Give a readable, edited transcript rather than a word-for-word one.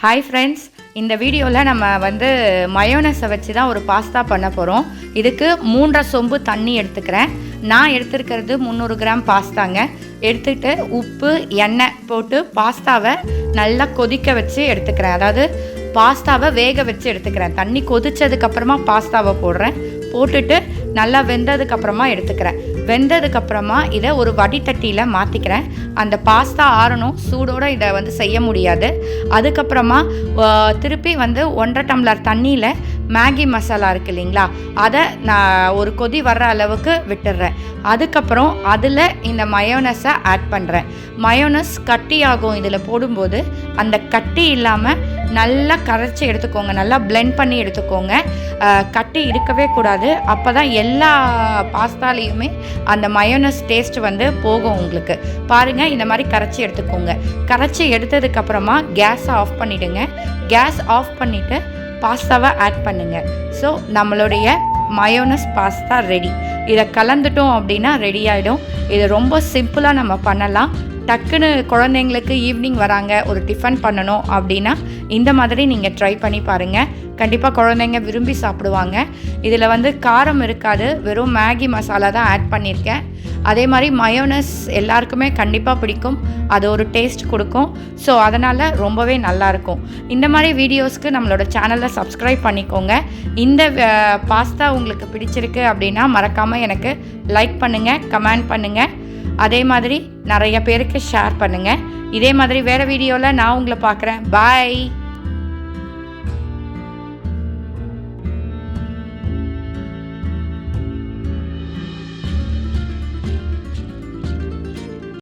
Hi friends, இந்த வீடியோவில் நம்ம மயோனஸை வச்சு தான் ஒரு பாஸ்தா பண்ண போகிறோம். இதுக்கு 3.5 சொம்பு தண்ணி எடுத்துக்கிறேன். நான் எடுத்துருக்கிறது 300 கிராம் பாஸ்தாங்க. எடுத்துக்கிட்டு உப்பு எண்ணெய் போட்டு பாஸ்தாவை நல்லா கொதிக்க வச்சு எடுத்துக்கிறேன். அதாவது பாஸ்தாவை வேக வச்சு எடுத்துக்கிறேன். தண்ணி கொதித்ததுக்கப்புறமா பாஸ்தாவை போட்டுட்டு நல்லா வெந்ததுக்கப்புறமா எடுத்துக்கிறேன். வெந்ததுக்கப்புறமா இதை ஒரு வடித்தட்டியில் மாற்றிக்கிறேன். அந்த பாஸ்தா ஆறணும், சூடோடு இதை செய்ய முடியாது. அதுக்கப்புறமா திருப்பி 1.5 டம்ளர் தண்ணியில் மேகி மசாலா இருக்குது இல்லைங்களா, அதை நான் ஒரு கொதி வர்ற அளவுக்கு விட்டுடுறேன். அதுக்கப்புறம் அதில் இந்த மயோனஸை ஆட் பண்ணுறேன். மயோனஸ் கட்டி ஆகும் இதில் போடும்போது. அந்த கட்டி இல்லாமல் நல்லா கரைச்சி எடுத்துக்கோங்க, நல்லா பிளெண்ட் பண்ணி எடுத்துக்கோங்க. கட்டி இருக்கவே கூடாது. அப்போ தான் எல்லா பாஸ்தாலேயுமே அந்த மயோனஸ் டேஸ்ட் போகும் உங்களுக்கு. பாருங்கள், இந்த மாதிரி கரைச்சி எடுத்துக்கோங்க. கரைச்சி எடுத்ததுக்கப்புறமா கேஸை ஆஃப் பண்ணிவிடுங்க. கேஸ் ஆஃப் பண்ணிவிட்டு பாஸ்தாவை ஆட் பண்ணுங்கள். ஸோ நம்மளுடைய மயோனஸ் பாஸ்தா ரெடி. இதை கலந்துட்டோம் அப்படின்னா ரெடி ஆகிடும். இது ரொம்ப சிம்பிளாக நம்ம பண்ணலாம். டக்குன்னு குழந்தைங்களுக்கு ஈவினிங் வராங்க, ஒரு டிஃபன் பண்ணணும் அப்படின்னா இந்த மாதிரி நீங்கள் ட்ரை பண்ணி பாருங்கள். கண்டிப்பாக குழந்தைங்க விரும்பி சாப்பிடுவாங்க. இதில் காரம் இருக்காது, வெறும் மேகி மசாலா தான் ஆட் பண்ணியிருக்கேன். அதே மாதிரி மயோனஸ் எல்லாருக்குமே கண்டிப்பாக பிடிக்கும், அது ஒரு டேஸ்ட் கொடுக்கும். ஸோ அதனால் ரொம்பவே நல்லாயிருக்கும். இந்த மாதிரி வீடியோஸ்க்கு நம்மளோட சேனலை சப்ஸ்கிரைப் பண்ணிக்கோங்க. இந்த பாஸ்தா உங்களுக்கு பிடிச்சிருக்கு அப்படின்னா மறக்காமல் எனக்கு லைக் பண்ணுங்கள், கமெண்ட் பண்ணுங்கள். அதே மாதிரி நிறைய பேருக்கு ஷேர் பண்ணுங்கள். இதே மாதிரி வேறு வீடியோவில் நான் உங்களை பார்க்குறேன். பாய்.